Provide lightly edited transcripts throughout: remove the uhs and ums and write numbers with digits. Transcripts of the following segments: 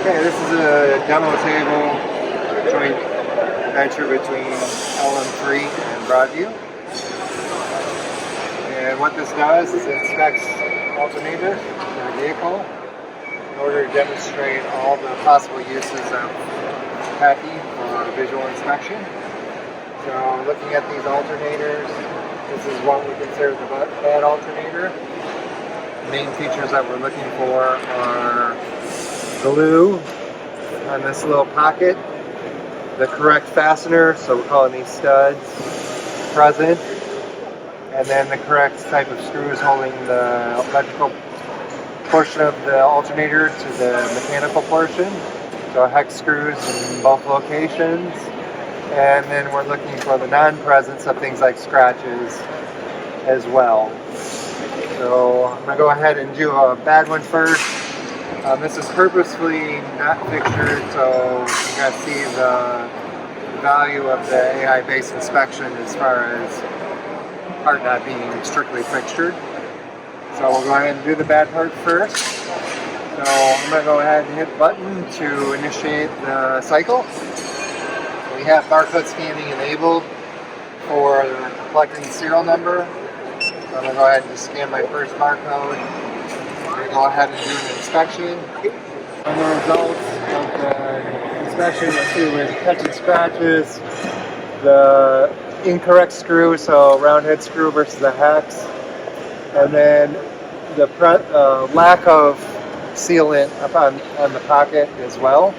Okay, this is a demo table joint venture between LM3 and Broadview. And what this does is it inspects alternators in a vehicle in order to demonstrate all the possible uses of PAQi for visual inspection. So looking at these alternators, this is what we consider the bad alternator. The main features that we're looking for are glue on this little pocket, the correct fastener, so we're calling these studs, present, and then the correct type of screws holding the electrical portion of the alternator to the mechanical portion. So hex screws in both locations. And then we're looking for the non-presence of things like scratches as well. So I'm going to go ahead and do a bad one first. This is purposefully not fixtured, so you guys see the value of the AI-based inspection as far as part not being strictly fixtured. So we'll go ahead and do the bad part first. So I'm going to go ahead and hit button to initiate the cycle. We have barcode scanning enabled for collecting the serial number. So I'm going to go ahead and just scan my first barcode. I'm going to go ahead and do an inspection. On the results of the inspection, let's see, we're catching scratches, the incorrect screw, so round head screw versus a hex, and then the lack of sealant up on the pocket as well.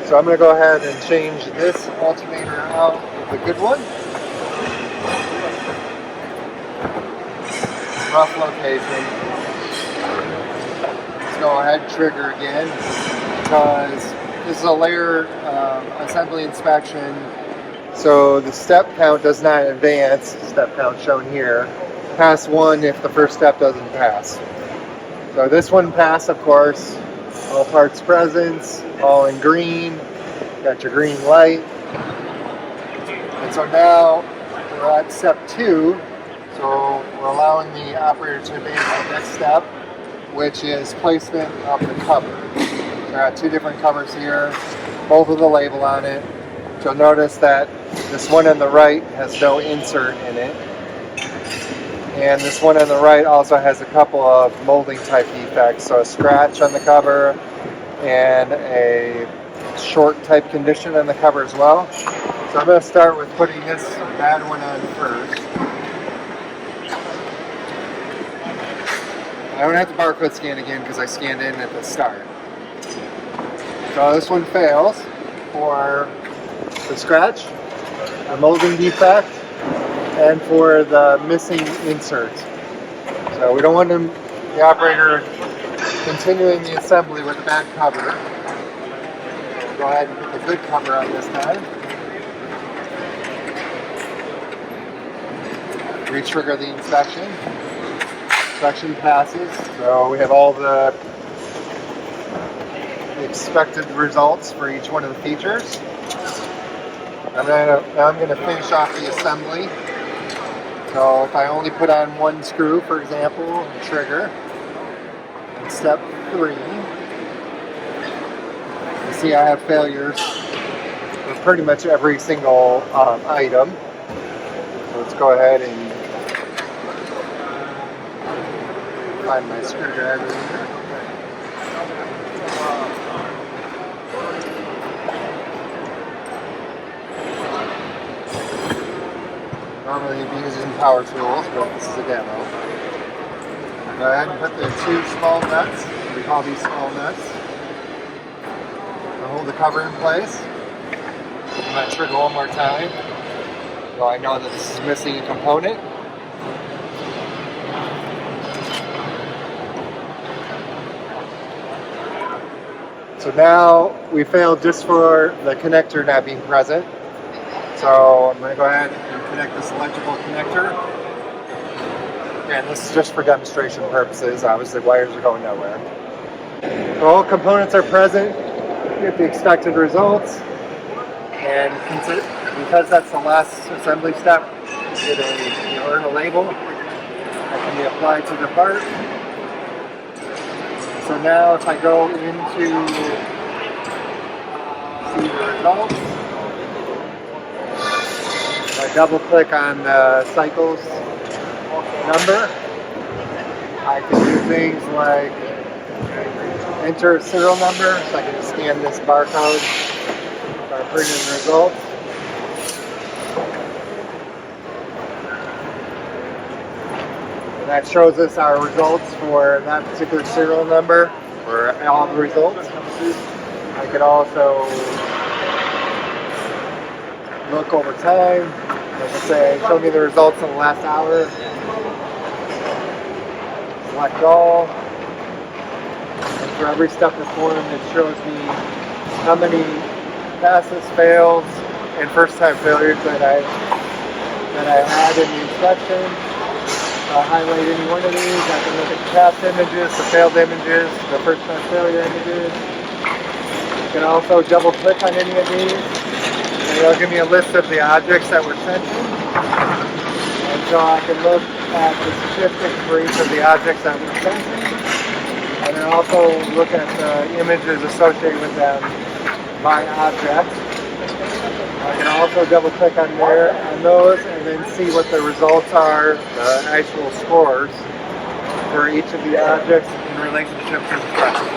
So I'm going to go ahead and change this alternator out with a good one. Rough location. Let's go ahead and trigger again because this is a layer assembly inspection. So the step count does not advance, step count shown here, past 1 if the first step doesn't pass. So this one passed, of course. All parts present, all in green, got your green light. And so now we're at step 2, so we're allowing the operator to advance to the next step, which is placement of the cover. So I got 2 different covers here, both with a label on it. You'll notice that this one on the right has no insert in it. And this one on the right also has a couple of molding type defects, so a scratch on the cover and a short type condition on the cover as well. So I'm going to start with putting this bad one on first. I don't have to barcode scan again because I scanned in at the start. So this one fails for the scratch, the molding defect, and for the missing insert. So we don't want the operator continuing the assembly with a bad cover. We'll go ahead and put the good cover on this time. Re-trigger the inspection. Inspection passes. So we have all the expected results for each one of the features. Now I'm going to finish off the assembly. So if I only put on 1 screw, for example, and trigger, in step 3, you see I have failures with pretty much every single item. So let's go ahead and find my screwdriver here. Normally you'd be using power tools, but this is a demo. Go ahead and put the 2 small nuts, we call these small nuts. I'll hold the cover in place. I'm going to trigger one more time. So I know that this is missing a component. So now we failed just for the connector not being present. So I'm going to go ahead and connect this electrical connector. Again, this is just for demonstration purposes. Obviously, wires are going nowhere. So all components are present. Get the expected results. And because that's the last assembly step, you earn a label that can be applied to the part. So now if I go into results. I double click on the cycles number. I can do things like enter a serial number, so I can just scan this barcode by printing the results. And that shows us our results for that particular serial number, for all the results. I could also look over time. Like I say, show me the results in the last hour. Select all. And for every step performed, it shows me how many passes, fails, and first-time failures that I had in the inspection. I'll highlight any one of these. I can look at the past images, the failed images, the first-time failure images. You can also double-click on any of these, and it'll give me a list of the objects that were sent in. And so I can look at the statistics for each of the objects that were sent in, and then also look at the images associated with them by object. I can also double click on those and then see what the results are, the actual scores for each of the objects in relationship to the threshold.